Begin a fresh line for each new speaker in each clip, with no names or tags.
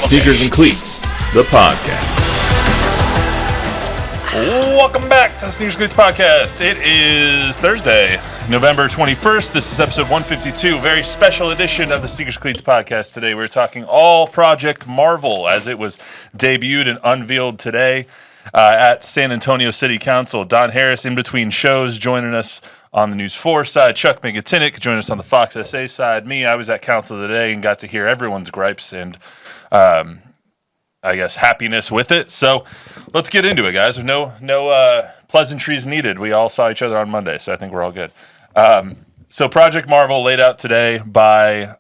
Sneakers and Cleats, the podcast.
Welcome back to the Sneakers and Cleats podcast. It is Thursday, November 21st. This is episode 152, very special edition of the Sneakers and Cleats podcast. Today we're talking all Project Marvel as it was debuted and unveiled today at San Antonio City Council. Don Harris in between shows joining us on the News 4 side. Chuck Miketinac joining us on the Fox SA side. Me, I was at Council today and got to hear everyone's gripes and I guess happiness with it. So let's get into it, guys. No pleasantries needed. We all saw each other on Monday, so I think we're all good. So Project Marvel laid out today by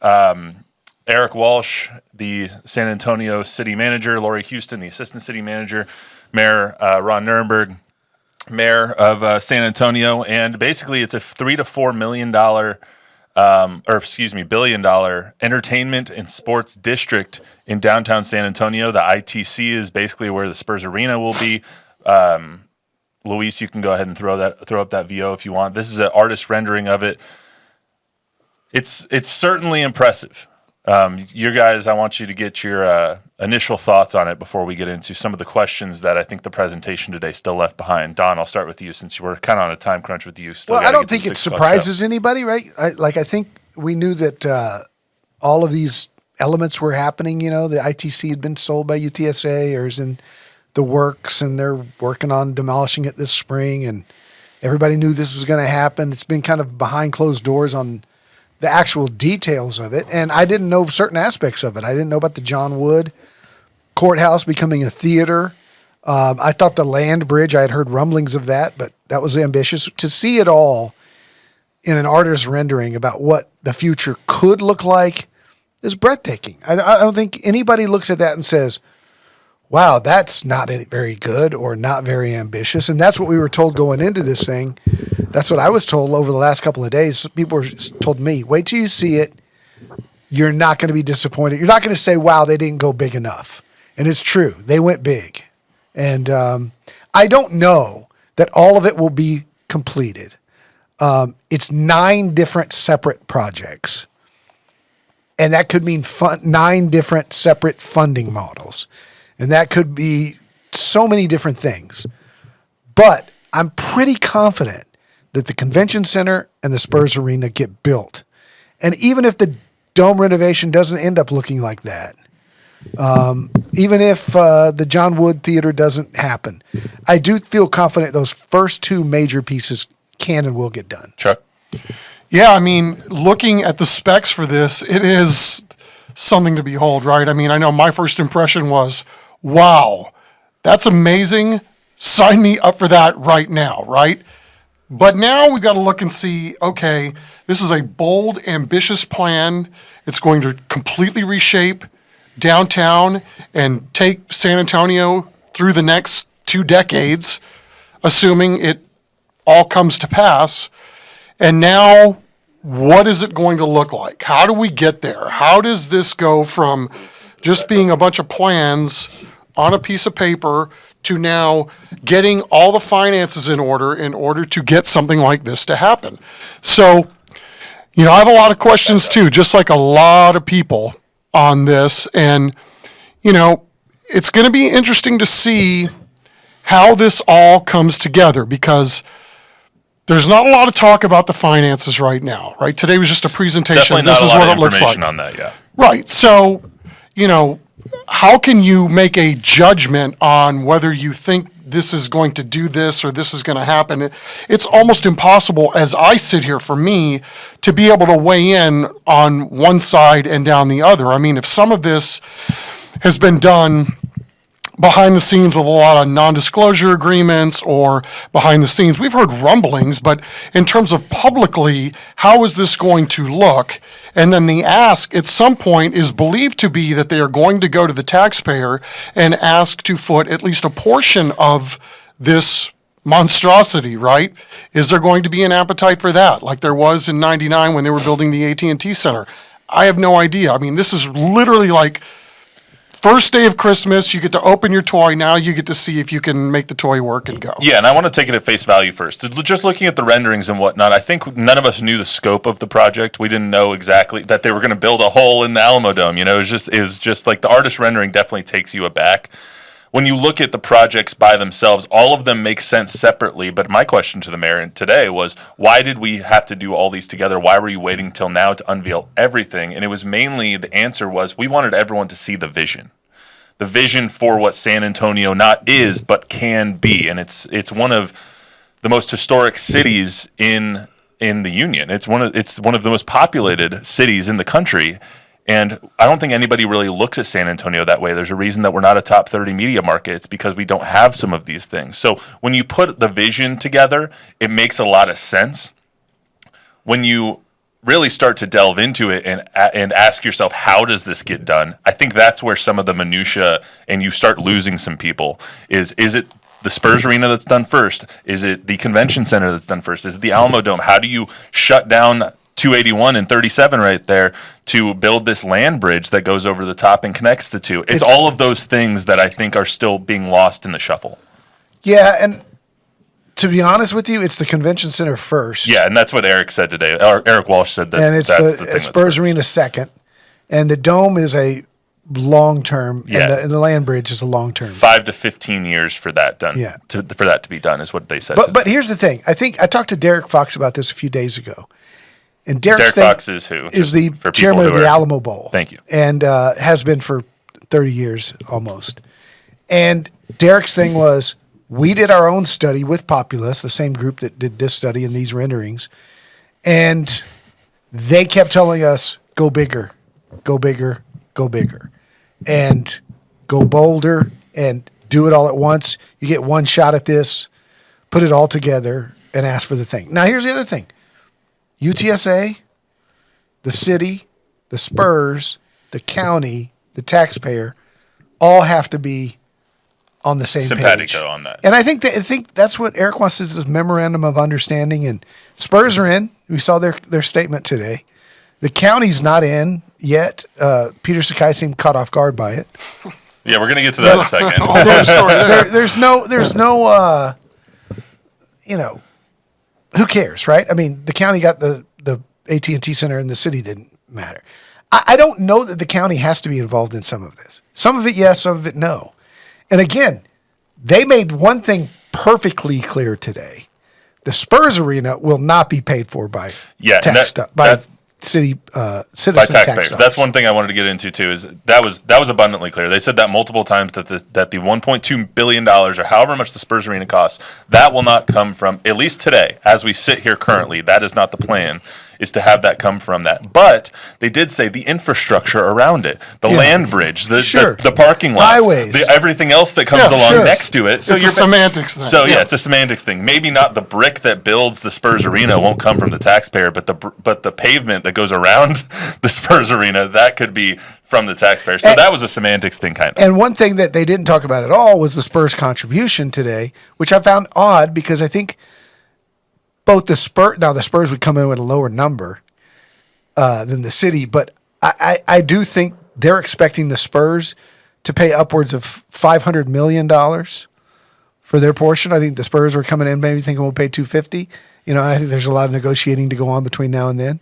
Eric Walsh, the San Antonio city manager, Lori Houston, the assistant city manager, Mayor Ron Nirenberg, mayor of San Antonio, and basically it's a $3 to $4 million billion entertainment and sports district in downtown San Antonio. The ITC is basically where the Spurs arena will be. Luis, you can go ahead and throw up that VO if you want. This is an artist rendering of it. It's certainly impressive. You guys, I want you to get your initial thoughts on it before we get into some of the questions that I think the presentation today still left behind. Don, I'll start with you since you were kind of on a time crunch with you.
I don't think it surprises anybody, right? I think we knew that all of these elements were happening. You know, the ITC had been sold by UTSA or is in the works, and they're working on demolishing it this spring, and everybody knew this was going to happen. It's been kind of behind closed doors on the actual details of it, and I didn't know certain aspects of it. I didn't know about the John Wood courthouse becoming a theater. I thought the land bridge, I had heard rumblings of that, but that was ambitious. To see it all in an artist's rendering about what the future could look like is breathtaking. I don't think anybody looks at that and says, wow, that's not very good or not very ambitious. And that's what we were told going into this thing. That's what I was told over the last couple of days. People told me, wait till you see it. You're not going to be disappointed. You're not going to say, wow, they didn't go big enough. And it's true. They went big. And I don't know that all of it will be completed. It's 9 different separate projects. And that could mean 9 different separate funding models. And that could be so many different things. But I'm pretty confident that the convention center and the Spurs arena get built. And even if the dome renovation doesn't end up looking like that, even if the John Wood Theater doesn't happen, I do feel confident those first 2 major pieces can and will get done.
Chuck?
Yeah, I mean, looking at the specs for this, it is something to behold, right? I mean, I know my first impression was, wow, that's amazing. Sign me up for that right now, right? But now we've got to look and see, okay, this is a bold, ambitious plan. It's going to completely reshape downtown and take San Antonio through the next 2 decades, assuming it all comes to pass. And now, what is it going to look like? How do we get there? How does this go from just being a bunch of plans on a piece of paper to now getting all the finances in order to get something like this to happen? So, you know, I have a lot of questions too, just like a lot of people on this. And, you know, it's going to be interesting to see how this all comes together, because there's not a lot of talk about the finances right now, right? Today was just a presentation.
Definitely
this
not
is
a lot
what
of
it looks like.
on that, yeah.
Right. So, you know, how can you make a judgment on whether you think this is going to do this or this is going to happen? It's almost impossible, as I sit here, for me to be able to weigh in on one side and down the other. I mean, if some of this has been done behind the scenes with a lot of non-disclosure agreements or behind the scenes, we've heard rumblings, but in terms of publicly, how is this going to look? And then the ask at some point is believed to be that they are going to go to the taxpayer and ask to foot at least a portion of this monstrosity, right? Is there going to be an appetite for that, like there was in '99 when they were building the AT&T Center? I have no idea. I mean, this is literally like first day of Christmas, you get to open your toy. Now you get to see if you can make the toy work and go.
Yeah, and I want to take it at face value first. Just looking at the renderings and whatnot, I think none of us knew the scope of the project. We didn't know exactly that they were going to build a hole in the Alamodome. You know, it was just like the artist rendering definitely takes you aback. When you look at the projects by themselves, all of them make sense separately. But my question to the mayor today was, why did we have to do all these together? Why were you waiting till now to unveil everything? And it was mainly, the answer was, we wanted everyone to see the vision. The vision for what San Antonio not is, but can be. And it's one of the most historic cities in the Union. It's one of the most populated cities in the country. And I don't think anybody really looks at San Antonio that way. There's a reason that we're not a top 30 media market. It's because we don't have some of these things. So when you put the vision together, it makes a lot of sense. When you really start to delve into it and ask yourself, how does this get done? I think that's where some of the minutia, and you start losing some people, is it the Spurs arena that's done first? Is it the convention center that's done first? Is it the Alamodome? How do you shut down 281 and 37 right there to build this land bridge that goes over the top and connects the two? It's all of those things that I think are still being lost in the shuffle.
Yeah, and to be honest with you, it's the convention center first.
Yeah, and that's what Eric said today. Eric Walsh said that.
And it's
that's
the
thing that's
Spurs arena second. And the dome is a long-term,
Yeah.
and the land bridge is a long-term.
5 to 15 years for that done.
Yeah.
For that to be done is what they said.
But here's the thing. I talked to Derek Fox about this a few days ago. And Derek
Fox is who?
Is the
for people
chairman of
who
the
are-
Alamo Bowl.
Thank you.
And has been for 30 years almost. And Derek's thing was, we did our own study with Populous, the same group that did this study and these renderings. And they kept telling us, go bigger, go bigger, go bigger. And go bolder and do it all at once. You get one shot at this, put it all together, and ask for the thing. Now, here's the other thing. UTSA, the city, the Spurs, the county, the taxpayer, all have to be on the same
Sympathetic
page.
though on that.
And I think that's what Eric wants, is this memorandum of understanding. And Spurs are in. We saw their statement today. The county's not in yet. Peter Sakai seemed caught off guard by it.
Yeah, we're gonna get to that in a second.
There's no who cares, right? I mean, the county got the AT&T Center and the city didn't matter. I don't know that the county has to be involved in some of this. Some of it, yes, some of it, no. And again, they made one thing perfectly clear today. The Spurs arena will not be paid for by city citizen
by taxpayers.
tax
That's one thing I wanted to get into too. Is that was abundantly clear. They said that multiple times that the $1.2 billion or however much the Spurs arena costs, that will not come from, at least today, as we sit here currently. That is not the plan. Is to have that come from that. But they did say the infrastructure around it, the land bridge, the parking lots,
highways,
everything else that comes along next to it. So
it's a semantics thing.
So it's a semantics thing. Maybe not the brick that builds the Spurs arena won't come from the taxpayer, but the pavement that goes around the Spurs arena, that could be from the taxpayer. So that was a semantics thing, kind of.
And one thing that they didn't talk about at all was the Spurs contribution today, which I found odd because I think both the Spurs would come in with a lower number than the city, but I do think they're expecting the Spurs to pay upwards of $500 million for their portion. I think the Spurs were coming in maybe thinking we'll pay $250. And I think there's a lot of negotiating to go on between now and then.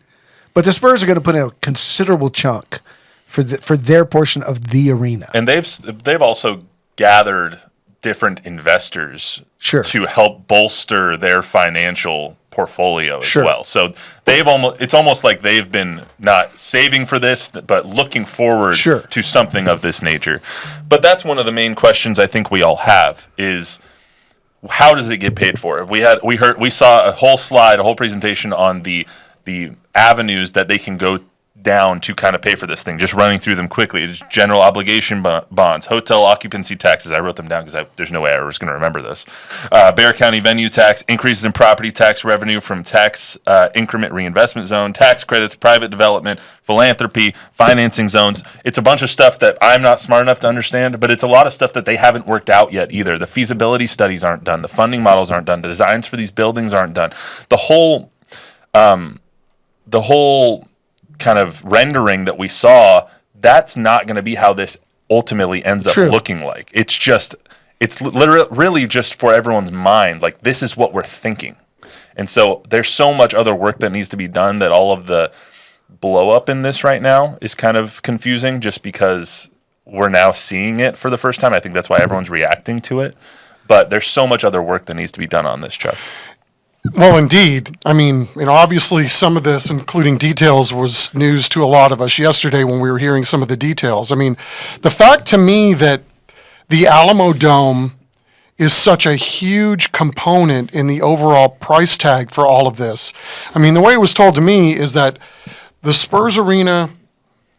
But the Spurs are going to put in a considerable chunk for their portion of the arena.
And they've also gathered different investors to help bolster their financial portfolio as well. So it's almost like they've been not saving for this, but looking forward to something of this nature. But that's one of the main questions I think we all have is, how does it get paid for? We saw a whole slide, a whole presentation on the avenues that they can go down to kind of pay for this thing, just running through them quickly. It's general obligation bonds, hotel occupancy taxes. I wrote them down because there's no way I was going to remember this. Bexar County venue tax, increases in property tax revenue from tax increment reinvestment zone, tax credits, private development, philanthropy, financing zones. It's a bunch of stuff that I'm not smart enough to understand, but it's a lot of stuff that they haven't worked out yet either. The feasibility studies aren't done. The funding models aren't done. The designs for these buildings aren't done. The whole kind of rendering that we saw, that's not going to be how this ultimately ends up
True.
looking like. It's literally really just for everyone's mind. Like, this is what we're thinking. And so there's so much other work that needs to be done that all of the blow up in this right now is kind of confusing just because we're now seeing it for the first time. I think that's why everyone's reacting to it. But there's so much other work that needs to be done on this, Chuck.
Well, indeed. I mean, obviously some of this, including details, was news to a lot of us yesterday when we were hearing some of the details. I mean, the fact to me that the Alamodome is such a huge component in the overall price tag for all of this. I mean, the way it was told to me is that the Spurs arena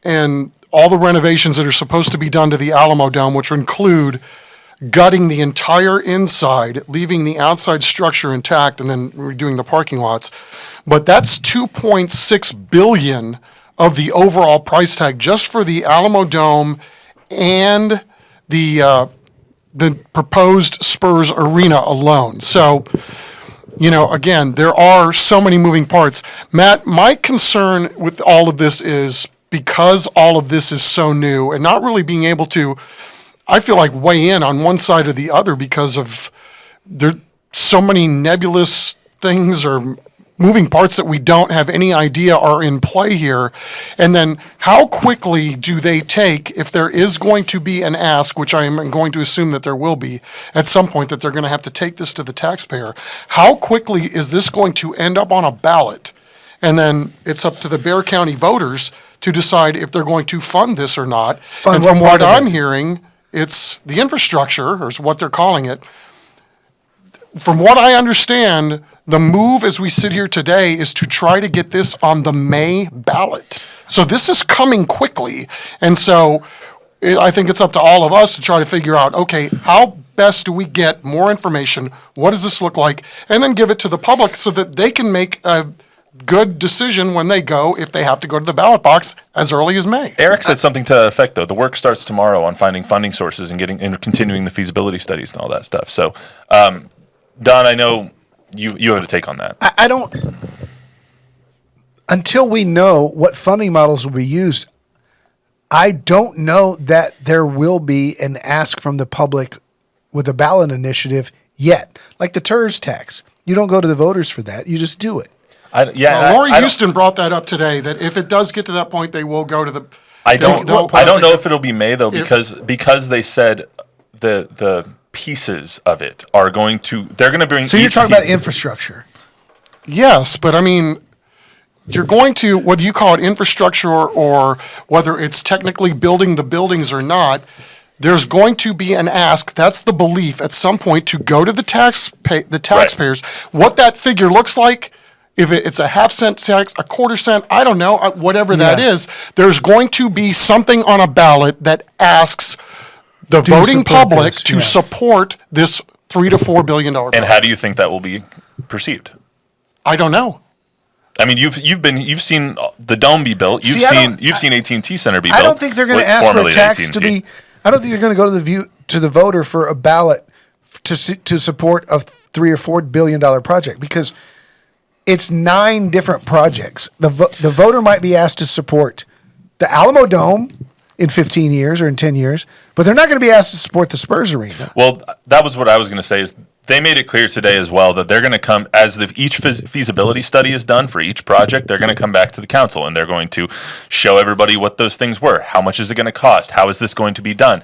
and all the renovations that are supposed to be done to the Alamodome, which include gutting the entire inside, leaving the outside structure intact, and then redoing the parking lots. But that's $2.6 billion of the overall price tag just for the Alamodome and the proposed Spurs arena alone. So, again, there are so many moving parts. Matt, my concern with all of this is because all of this is so new and not really being able to, I feel like, weigh in on one side or the other because of there so many nebulous things or moving parts that we don't have any idea are in play here. And then how quickly do they take, if there is going to be an ask, which I am going to assume that there will be at some point, that they're going to have to take this to the taxpayer, how quickly is this going to end up on a ballot? And then it's up to the Bexar County voters to decide if they're going to fund this or not. And from what I'm hearing, it's the infrastructure, or is what they're calling it. From what I understand, the move as we sit here today is to try to get this on the May ballot. So this is coming quickly. And so I think it's up to all of us to try to figure out, okay, how best do we get more information? What does this look like? And then give it to the public so that they can make a good decision when they go, if they have to go to the ballot box as early as May.
Eric said something to that effect, though. The work starts tomorrow on finding funding sources and continuing the feasibility studies and all that stuff. So, Don, I know you have a take on that.
I don't, until we know what funding models will be used, I don't know that there will be an ask from the public with a ballot initiative yet. Like the TERS tax. You don't go to the voters for that. You just do it.
Lori Houston brought that up today, that if it does get to that point, they will go to the...
I don't know if it'll be May, though, because they said the pieces of it are going to... They're going to bring...
So you're talking about infrastructure.
Yes, but I mean, you're going to, whether you call it infrastructure or whether it's technically building the buildings or not, there's going to be an ask, that's the belief, at some point to go to the taxpayers. Right. What that figure looks like, if it's a half cent tax, a quarter cent, I don't know, whatever that is, there's going to be something on a ballot that asks the voting public to support this $3 to $4 billion project.
And how do you think that will be perceived?
I don't know.
I mean, you've seen the dome be built. You've seen AT&T Center be built.
I don't think they're going to ask for a tax to be. I don't think they're going to go to the voter for a ballot to support a $3 or $4 billion project, because it's 9 different projects. The voter might be asked to support the Alamodome in 15 years or in 10 years, but they're not going to be asked to support the Spurs arena.
Well, that was what I was going to say, is they made it clear today as well that they're going to come, as each feasibility study is done for each project, they're going to come back to the council and they're going to show everybody what those things were. How much is it going to cost? How is this going to be done?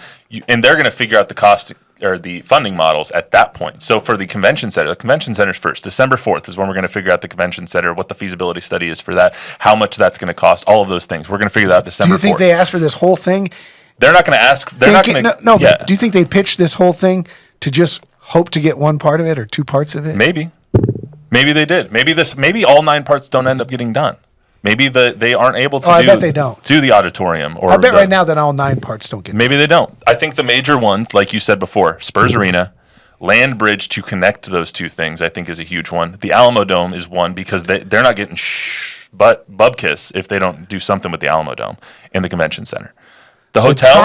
And they're going to figure out the cost or the funding models at that point. So for the convention center's first. December 4th is when we're going to figure out the convention center, what the feasibility study is for that, how much that's going to cost, all of those things. We're going to figure that out December 4th.
Do you think they asked for this whole thing?
They're not going to ask. They're not going to.
No, but do you think they pitched this whole thing to just hope to get one part of it or 2 parts of it?
Maybe they did. Maybe all 9 parts don't end up getting done. Maybe they aren't able to
I bet they don't.
do the auditorium. Or
I bet right now that all 9 parts don't get done.
Maybe they don't. I think the major ones, like you said before, Spurs Arena, land bridge to connect those 2 things, I think is a huge one. The Alamodome is one, because they're not getting bub kiss if they don't do something with the Alamodome in the convention center. The hotel,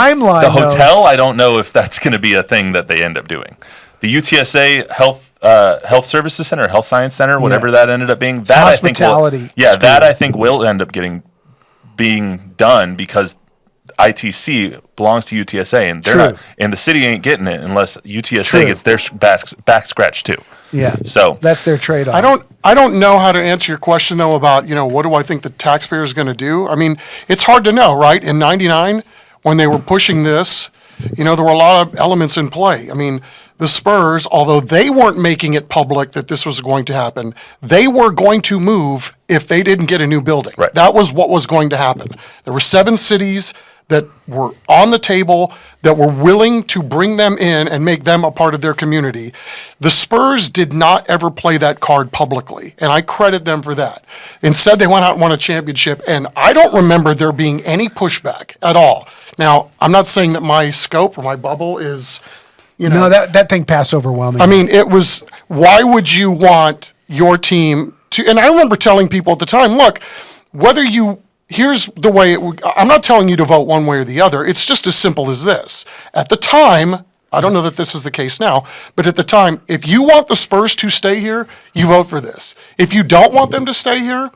I don't know if that's going to be a thing that they end up doing. The UTSA Health Services Center, Health Science Center, whatever that ended up being, that
hospitality.
I think will end up being done, because ITC belongs to UTSA, and they're
True.
not, and the city ain't getting it unless UTSA
True.
gets their back scratched too.
Yeah.
So
That's their trade-off.
I don't know how to answer your question though about, what do I think the taxpayer is going to do? I mean, it's hard to know, right? In 99, when they were pushing this, there were a lot of elements in play. I mean, the Spurs, although they weren't making it public that this was going to happen, they were going to move if they didn't get a new building.
Right.
That was what was going to happen. There were 7 cities that were on the table that were willing to bring them in and make them a part of their community. The Spurs did not ever play that card publicly, and I credit them for that. Instead, they went out and won a championship, and I don't remember there being any pushback at all. Now, I'm not saying that my scope or my bubble is,
No, that thing passed overwhelmingly.
I mean, it was, why would you want your team to, and I remember telling people at the time, look, here's the way I'm not telling you to vote one way or the other. It's just as simple as this. At the time, I don't know that this is the case now, but at the time, if you want the Spurs to stay here, you vote for this. If you don't want them to stay here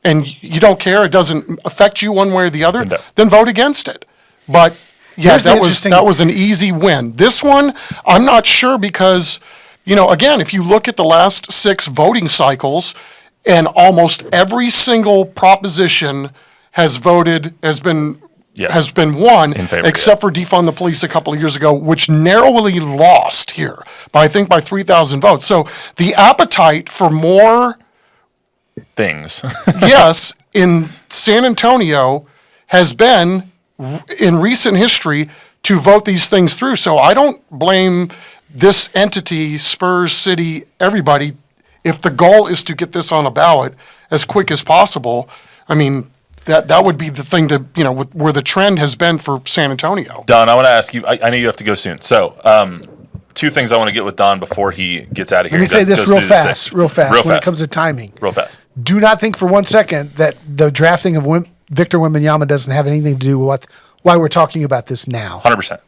and you don't care, it doesn't affect you one way or the other,
No.
then vote against it. But yeah,
Here's the
that was an easy win. This one, I'm not sure because, again, if you look at the last 6 voting cycles, and almost every single proposition has been won,
In favor,
except for defund the police a couple of years ago, which narrowly lost here by 3,000 votes. So the appetite for more
things.
yes in San Antonio has been in recent history to vote these things through. So I don't blame this entity, Spurs, City, everybody. If the goal is to get this on a ballot as quick as possible, I mean, that would be the thing to, where the trend has been for San Antonio.
Don, I want to ask you, I know you have to go soon. So 2 things I want to get with Don before he gets out of here.
Let me say this real fast when it comes to timing.
Real fast.
Do not think for one second that the drafting of Victor Wembanyama doesn't have anything to do with why we're talking about this now.
100%.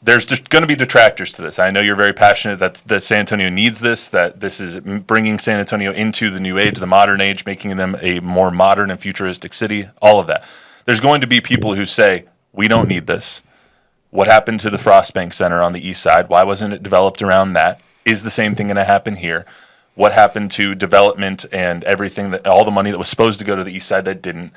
There's just going to be detractors to this. I know you're very passionate that San Antonio needs this, that this is bringing San Antonio into the new age, the modern age, making them a more modern and futuristic city, all of that. There's going to be people who say, we don't need this. What happened to the Frostbank Center on the east side? Why wasn't it developed around that? Is the same thing going to happen here? What happened to development and everything, all the money that was supposed to go to the east side that didn't?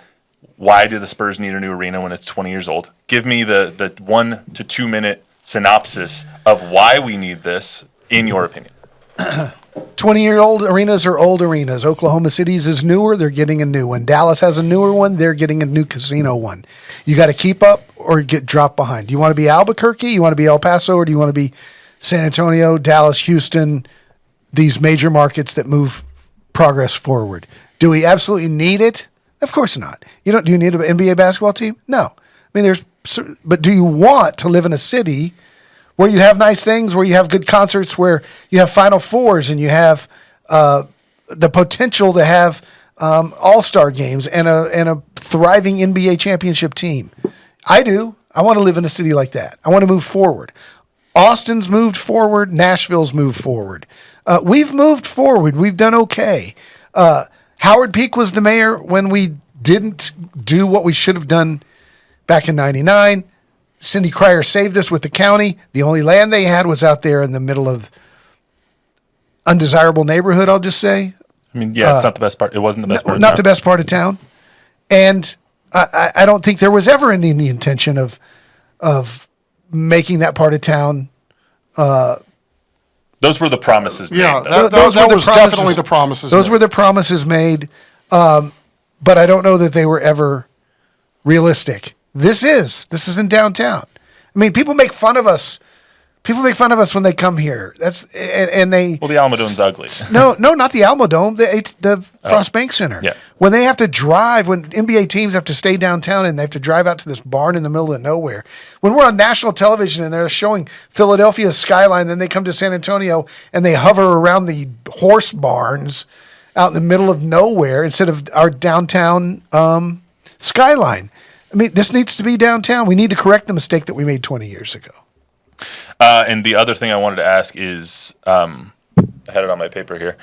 Why do the Spurs need a new arena when it's 20 years old? Give me the 1 to 2 minute synopsis of why we need this, in your opinion.
20-year-old arenas are old arenas. Oklahoma City's is newer. They're getting a new one. Dallas has a newer one. They're getting a new casino one. You got to keep up or get dropped behind. Do you want to be Albuquerque? You want to be El Paso? Or do you want to be San Antonio, Dallas, Houston, these major markets that move progress forward? Do we absolutely need it? Of course not. Do you need an NBA basketball team? No. I mean, but do you want to live in a city where you have nice things, where you have good concerts, where you have Final Fours and you have the potential to have all-star games and a thriving NBA championship team? I do. I want to live in a city like that. I want to move forward. Austin's moved forward. Nashville's moved forward. We've moved forward. We've done okay. Howard Peak was the mayor when we didn't do what we should have done back in 99. Cindy Cryer saved us with the county. The only land they had was out there in the middle of undesirable neighborhood, I'll just say.
I mean, yeah, it's not the best part. It wasn't the best part.
Not the best part of town. And I don't think there was ever any intention of making that part of town.
Those were the promises made.
Yeah,
though.
that was definitely the promises.
Those were the promises made. But I don't know that they were ever realistic. This isn't downtown. I mean, people make fun of us. People make fun of us when they come here. Well, the
Alamodome's ugly.
No, not the Alamodome. The Frostbank Center.
Yeah.
When they have to drive, when NBA teams have to stay downtown and they have to drive out to this barn in the middle of nowhere. When we're on national television and they're showing Philadelphia's skyline, then they come to San Antonio and they hover around the horse barns out in the middle of nowhere instead of our downtown skyline. I mean, this needs to be downtown. We need to correct the mistake that we made 20 years ago.
And the other thing I wanted to ask is, I had it on my paper here.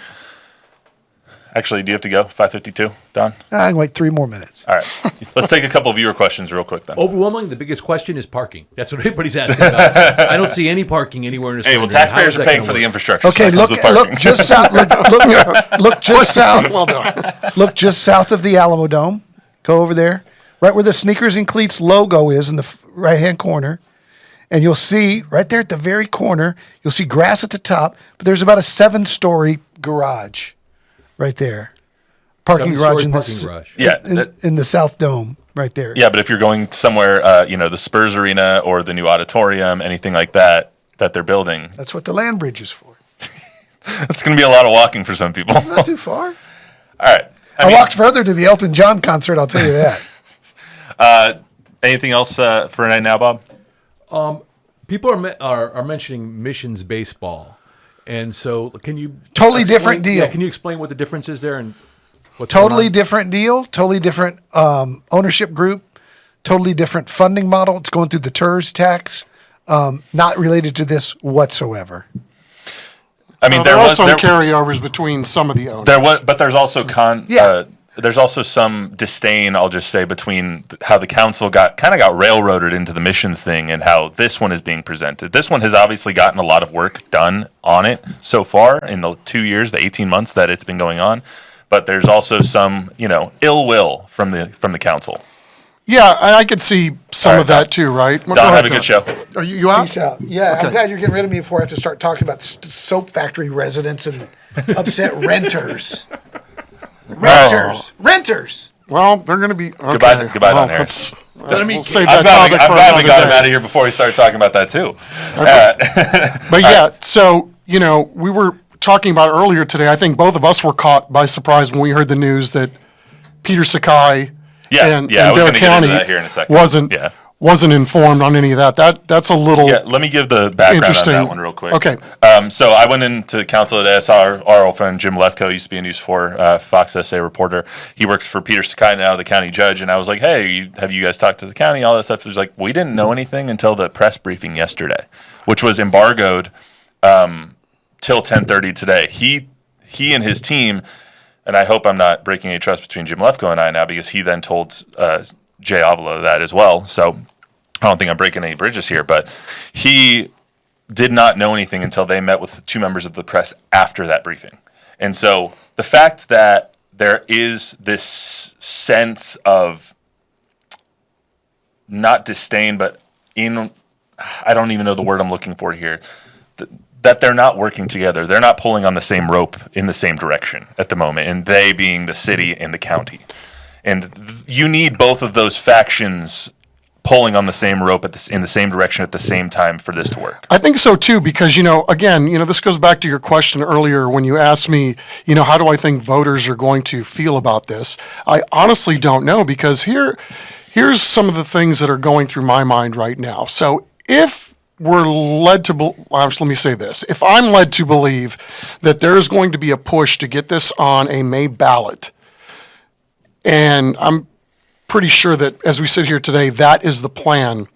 Actually, do you have to go? 5:52, Don?
I can wait 3 more minutes.
All right. Let's take a couple viewer questions real quick then.
Overwhelmingly, the biggest question is parking. That's what everybody's asking about. I don't see any parking anywhere in this.
Hey, well, taxpayers are paying for the infrastructure.
Okay,
so
look just south. Look just south. Well done. Look just south of the Alamodome. Go over there, right where the Sneakers and Cleats logo is in the right-hand corner. And you'll see right there at the very corner, you'll see grass at the top, but there's about a 7-story garage right there. Parking garage in the South Dome right there.
Yeah, but if you're going somewhere, the Spurs arena or the new auditorium, anything like that they're building.
That's what the land bridge is for.
It's going to be a lot of walking for some people.
It's not too far.
All right.
I walked further to the Elton John concert, I'll tell you that.
Anything else for right now, Bob?
People are mentioning missions baseball, and so can you
totally different deal?
Yeah, can you explain what the difference is there and what's
totally different deal? Totally different ownership group. Totally different funding model. It's going through the TERS tax. Not related to this whatsoever.
I mean,
there are some carryovers between some of the owners.
But there's also there's also some disdain, I'll just say, between how the council got railroaded into the missions thing and how this one is being presented. This one has obviously gotten a lot of work done on it so far in the 2 years, the 18 months that it's been going on. But there's also some, ill will from the council.
Yeah, I could see some of that too, right?
Don, have a good show.
Are you out?
Peace out. Yeah, okay. I'm glad you're getting rid of me before I have to start talking about soap factory residents and upset renters. Renters.
Well, they're going to be okay.
Goodbye, Don Harris.
We'll save that topic for
I've
another
got him
day.
out of here before he started talking about that too.
But yeah, so we were talking about earlier today. I think both of us were caught by surprise when we heard the news that Peter Sakai and Bear County wasn't informed on any of that. That's a little
let me give the background on that one real quick.
Okay.
So I went into council at ASR. Our old friend Jim Lefkoe used to be a News 4 Fox SA reporter. He works for Peter Sakai now, the county judge. And I was like, hey, have you guys talked to the county? All that stuff. There's like, we didn't know anything until the press briefing yesterday, which was embargoed till 10:30 today. He and his team. And I hope I'm not breaking any trust between Jim Lefkoe and I now, because he then told Jay Avila that as well. So I don't think I'm breaking any bridges here, but he did not know anything until they met with 2 members of the press after that briefing. And so the fact that there is this sense of not disdain, but I don't even know the word I'm looking for here, that they're not working together. They're not pulling on the same rope in the same direction at the moment, and they being the city and the county. And you need both of those factions pulling on the same rope in the same direction at the same time for this to work.
I think so too, because, again, this goes back to your question earlier when you asked me, how do I think voters are going to feel about this? I honestly don't know, because here's some of the things that are going through my mind right now. So if we're led to, let me say this. If I'm led to believe that there's going to be a push to get this on a May ballot, and I'm pretty sure that as we sit here today, that is the plan.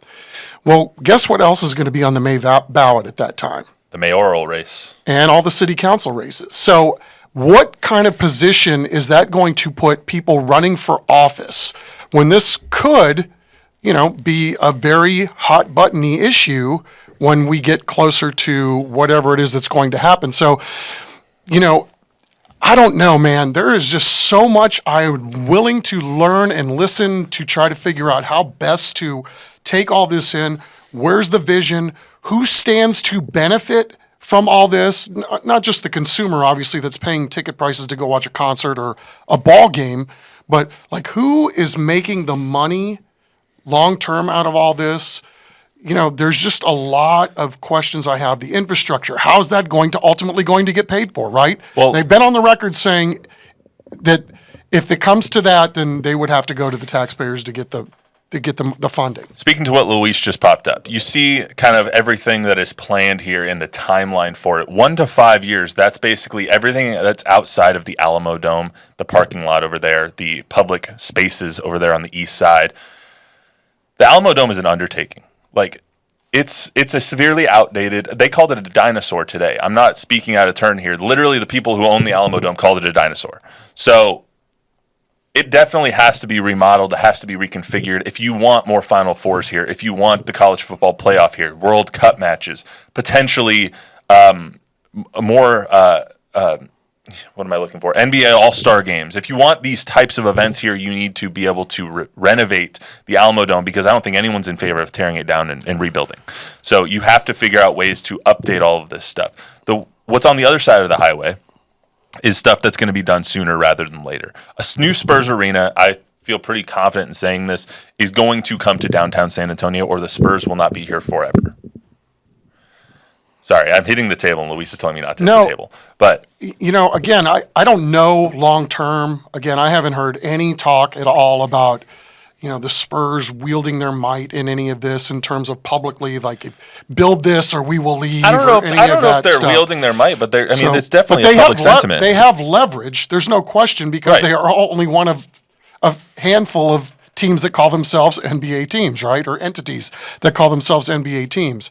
Well, guess what else is going to be on the May ballot at that time?
The mayoral race.
And all the city council races. So what kind of position is that going to put people running for office when this could be a very hot buttony issue when we get closer to whatever it is that's going to happen? So, I don't know, man. There is just so much I'm willing to learn and listen to try to figure out how best to take all this in. Where's the vision? Who stands to benefit from all this? Not just the consumer, obviously, that's paying ticket prices to go watch a concert or a ball game, but like who is making the money long-term out of all this? There's just a lot of questions I have. The infrastructure, how is that ultimately going to get paid for, right? Well, they've been on the record saying that if it comes to that, then they would have to go to the taxpayers to get the funding.
Speaking to what Luis just popped up, you see kind of everything that is planned here in the timeline for it. 1 to 5 years, that's basically everything that's outside of the Alamodome, the parking lot over there, the public spaces over there on the east side. The Alamodome is an undertaking. Like, It's a severely outdated. They called it a dinosaur today. I'm not speaking out of turn here. Literally, the people who own the Alamodome called it a dinosaur. So it definitely has to be remodeled. It has to be reconfigured. If you want more Final Fours here, if you want the college football playoff here, World Cup matches, potentially more. What am I looking for? NBA All-Star games. If you want these types of events here, you need to be able to renovate the Alamodome, because I don't think anyone's in favor of tearing it down and rebuilding. So you have to figure out ways to update all of this stuff. What's on the other side of the highway is stuff that's going to be done sooner rather than later. A new Spurs arena, I feel pretty confident in saying this, is going to come to downtown San Antonio, or the Spurs will not be here forever. Sorry, I'm hitting the table, and Luis is telling me not to hit the table. But
again, I don't know long term. Again, I haven't heard any talk at all about, the Spurs wielding their might in any of this in terms of publicly, like, build this or we will leave.
I don't know if they're wielding their might, but it's definitely a public sentiment.
They have leverage. There's no question, because they are only one of a handful of teams that call themselves NBA teams, right? Or entities that call themselves NBA teams.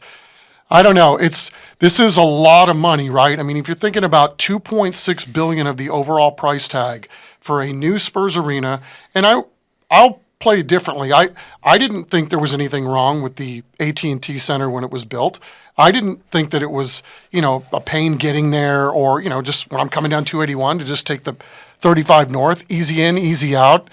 I don't know. This is a lot of money, right? I mean, if you're thinking about $2.6 billion of the overall price tag for a new Spurs arena, and I'll play it differently. I didn't think there was anything wrong with the AT&T Center when it was built. I didn't think that it was, a pain getting there, or, just when I'm coming down 281 to just take the 35 North, easy in, easy out.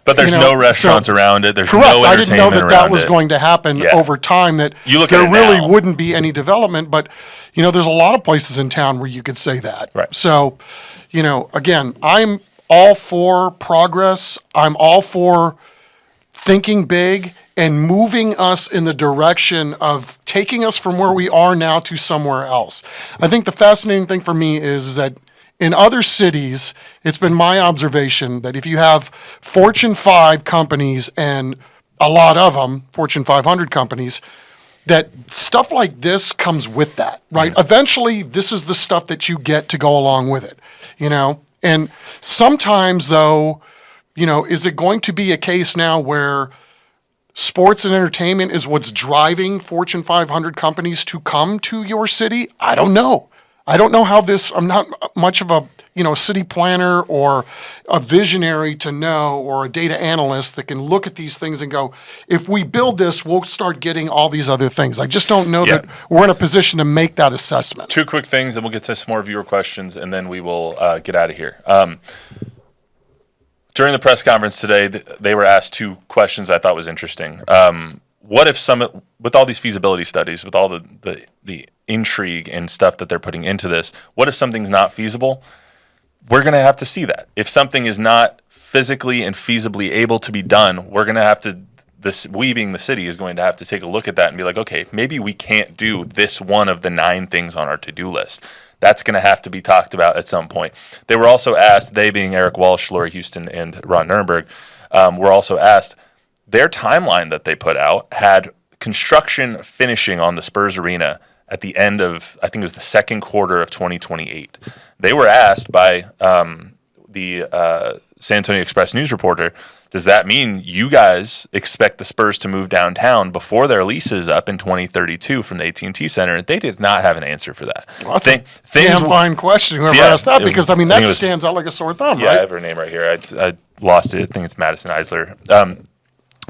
But there's no restaurants around it. There's
correct.
no entertainment
I didn't know that
around
was
it.
going to happen over time, that
you look
there
at it
really
now.
wouldn't be any development. But, there's a lot of places in town where you could say that.
Right.
So, again, I'm all for progress. I'm all for thinking big and moving us in the direction of taking us from where we are now to somewhere else. I think the fascinating thing for me is that in other cities, it's been my observation that if you have Fortune 5 companies, and a lot of them, Fortune 500 companies, that stuff like this comes with that, right? Mm-hmm. Eventually, this is the stuff that you get to go along with it, And sometimes, though, is it going to be a case now where sports and entertainment is what's driving Fortune 500 companies to come to your city? I don't know. I don't know how this, I'm not much of a, city planner or a visionary to know, or a data analyst that can look at these things and go, if we build this, we'll start getting all these other things. I just don't know that we're in a position to make that assessment.
Two quick things, and we'll get to some more viewer questions, and then we will get out of here. During the press conference today, they were asked two questions I thought was interesting. What if with all these feasibility studies, with all the intrigue and stuff that they're putting into this, what if something's not feasible? We're going to have to see that. If something is not physically and feasibly able to be done, we're going to have to, we being the city, is going to have to take a look at that and be like, okay, maybe we can't do this one of the 9 things on our to-do list. That's going to have to be talked about at some point. They were also asked, they being Eric Walsh, Lori Houston, and Ron Nirenberg, were also asked, their timeline that they put out had construction finishing on the Spurs arena at the end of, I think it was the second quarter of 2028. They were asked by the San Antonio Express news reporter, does that mean you guys expect the Spurs to move downtown before their lease is up in 2032 from the AT&T Center? They did not have an answer for that.
Well, that's a damn fine question, whoever asked that, because, that stands out like a sore thumb, right?
I have her name right here. I lost it. I think it's Madison Eisler.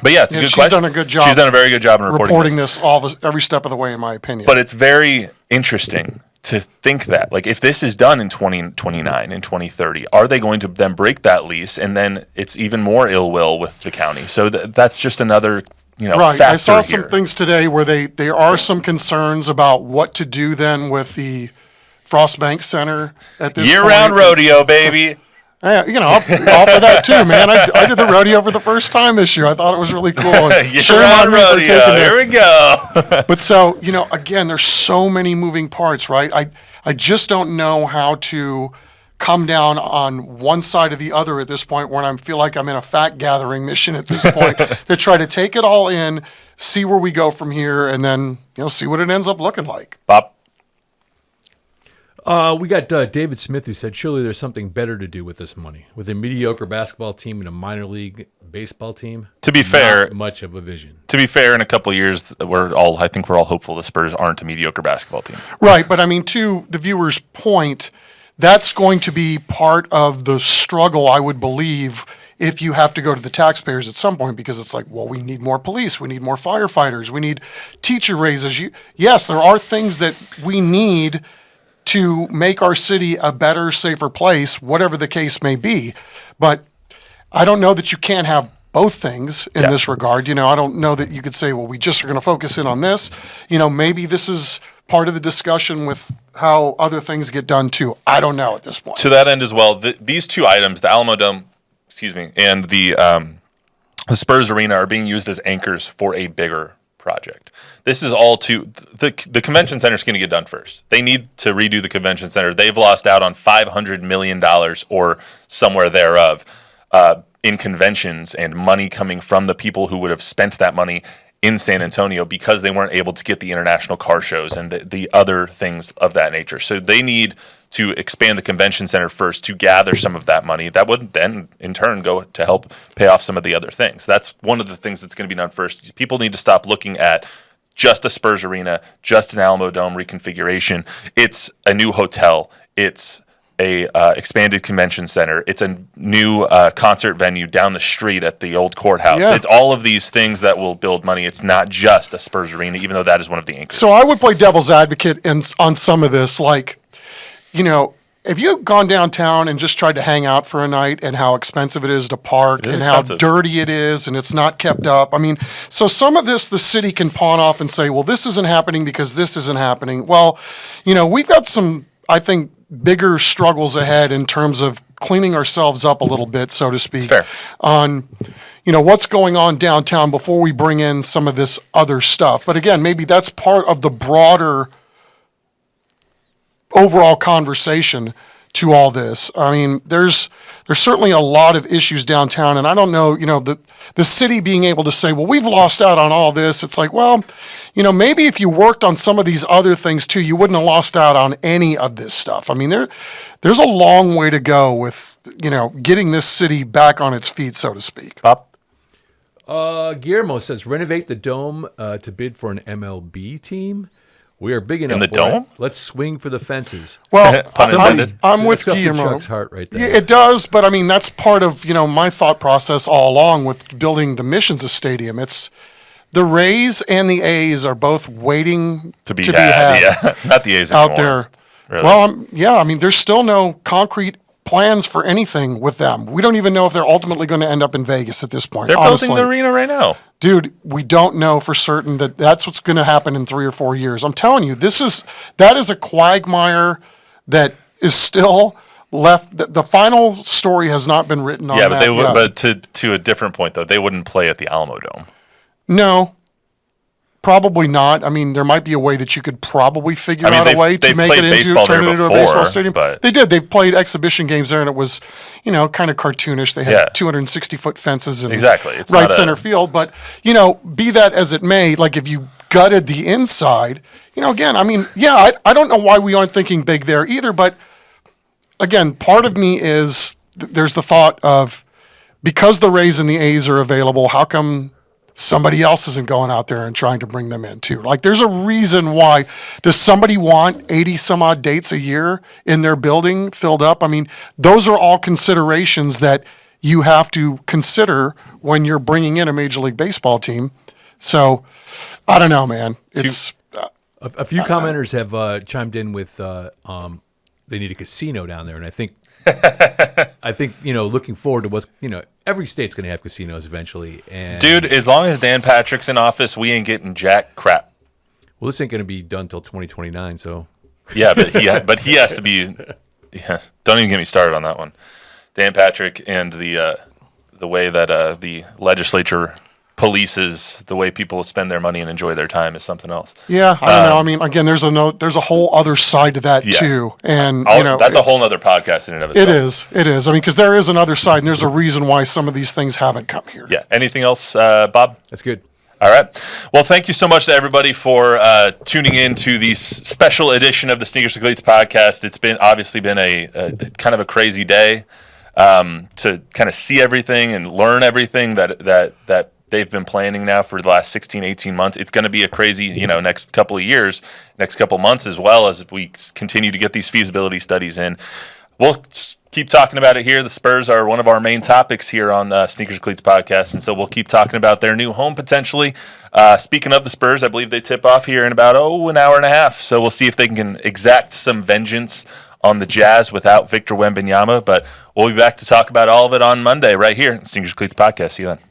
But it's a good question.
She's done a good job.
She's done a very good job in
reporting this every step of the way, in my opinion.
But it's very interesting to think that, like, if this is done in 2029 and 2030, are they going to then break that lease, and then it's even more ill will with the county? So that's just another
right.
factor
I saw
here.
some things today where there are some concerns about what to do then with the Frost Bank Center at this
year-round
point.
rodeo, baby.
All for that too, man. I did the rodeo for the first time this year. I thought it was really cool.
Year-round rodeo. Here we go.
But so, again, there's so many moving parts, right? I just don't know how to come down on one side or the other at this point, when I feel like I'm in a fact gathering mission at this point to try to take it all in, see where we go from here, and then see what it ends up looking like.
Bob?
We got David Smith who said, surely there's something better to do with this money. With a mediocre basketball team and a minor league baseball team,
To be fair,
not much of a vision.
in a couple of years, I think we're all hopeful the Spurs aren't a mediocre basketball team.
Right, but I mean, to the viewer's point, that's going to be part of the struggle, I would believe, if you have to go to the taxpayers at some point, because it's like, well, we need more police, we need more firefighters, we need teacher raises. Yes, there are things that we need to make our city a better, safer place, whatever the case may be. But I don't know that you can't have both things in this regard. I don't know that you could say, well, we just are going to focus in on this. Maybe this is part of the discussion with how other things get done too. I don't know at this point.
To that end as well, these two items, the Alamodome, and the Spurs Arena are being used as anchors for a bigger project. This is all the convention center is going to get done first. They need to redo the convention center. They've lost out on $500 million or somewhere thereof in conventions and money coming from the people who would have spent that money in San Antonio because they weren't able to get the international car shows and the other things of that nature. So they need to expand the convention center first to gather some of that money. That would then, in turn, go to help pay off some of the other things. That's one of the things that's going to be done first. People need to stop looking at just a Spurs Arena, just an Alamodome reconfiguration. It's a new hotel. It's a expanded convention center. It's a new concert venue down the street at the old courthouse.
Yeah.
It's all of these things that will build money. It's not just a Spurs Arena, even though that is one of the anchors.
So I would play devil's advocate on some of this. Like, if you've gone downtown and just tried to hang out for a night and how expensive it is to park and how dirty it is and it's not kept up. I mean, so some of this the city can pawn off and say, well, this isn't happening because this isn't happening. Well, we've got some, I think, bigger struggles ahead in terms of cleaning ourselves up a little bit, so to speak, on what's going on downtown before we bring in some of this other stuff. But again, maybe that's part of the broader overall conversation to all this. I mean, there's certainly a lot of issues downtown, and I don't know, the city being able to say, well, we've lost out on all this. It's like, well, maybe if you worked on some of these other things too, you wouldn't have lost out on any of this stuff. I mean, there's a long way to go with, getting this city back on its feet, so to speak.
Bob?
Guillermo says, renovate the dome to bid for an MLB team. We are big enough
in the dome.
Let's swing for the fences.
Well,
Pun intended.
I'm with
That's got
Guillermo.
Chuck's heart right there.
Yeah, it does, but I mean that's part of my thought process all along with building the Missions Stadium. It's the Rays and the A's are both waiting
To be had. Yeah. Not the A's
out
anymore.
there.
Really.
Well, I mean, there's still no concrete plans for anything with them. We don't even know if they're ultimately going to end up in Vegas at this point.
They're
honestly.
building the arena right now.
Dude, we don't know for certain that that's what's going to happen in 3 or 4 years. I'm telling you, that is a quagmire that is still left. The final story has not been written on that.
Yeah, but they would. But to a different point though, they wouldn't play at the Alamodome.
No, probably not. I mean, there might be a way that you could probably figure out a way to make it turn it into a baseball stadium.
But
they did. They played exhibition games there, and it was, kind of cartoonish. They had 260-foot fences and
exactly. It's
right
not
center field. But be that as it may, like if you gutted the inside, again, I mean, I don't know why we aren't thinking big there either. But again, part of me is there's the thought of because the Rays and the A's are available, how come somebody else isn't going out there and trying to bring them in too? Like there's a reason why. Does somebody want 80 some odd dates a year in their building filled up? I mean, those are all considerations that you have to consider when you're bringing in a Major League Baseball team. So I don't know, man. It's
a few commenters have chimed in with they need a casino down there, and I think looking forward to what's every state's going to have casinos eventually. And
dude, as long as Dan Patrick's in office, we ain't getting jack crap.
Well, this ain't going to be done till 2029, so
yeah, but he has to be. Yeah, don't even get me started on that one. Dan Patrick and the way that the legislature polices the way people spend their money and enjoy their time is something else.
Yeah, I don't know. I mean, again, there's a whole other side to that too, and
that's a whole other podcast in and of itself.
It is. I mean, because there is another side, and there's a reason why some of these things haven't come here.
Yeah. Anything else, Bob?
that's good.
All right. Well, thank you so much to everybody for tuning in to this special edition of the Sneakers and Cleats podcast. It's obviously been a kind of a crazy day to kind of see everything and learn everything that they've been planning now for the last 16, 18 months. It's going to be a crazy, next couple of years, next couple months, as well as we continue to get these feasibility studies in. We'll keep talking about it here. The Spurs are one of our main topics here on the Sneakers and Cleats podcast, and so we'll keep talking about their new home potentially. Speaking of the Spurs, I believe they tip off here in about an hour and a half, so we'll see if they can exact some vengeance on the Jazz without Victor Wembanyama, but we'll be back to talk about all of it on Monday right here, Sneakers and Cleats podcast. See you then.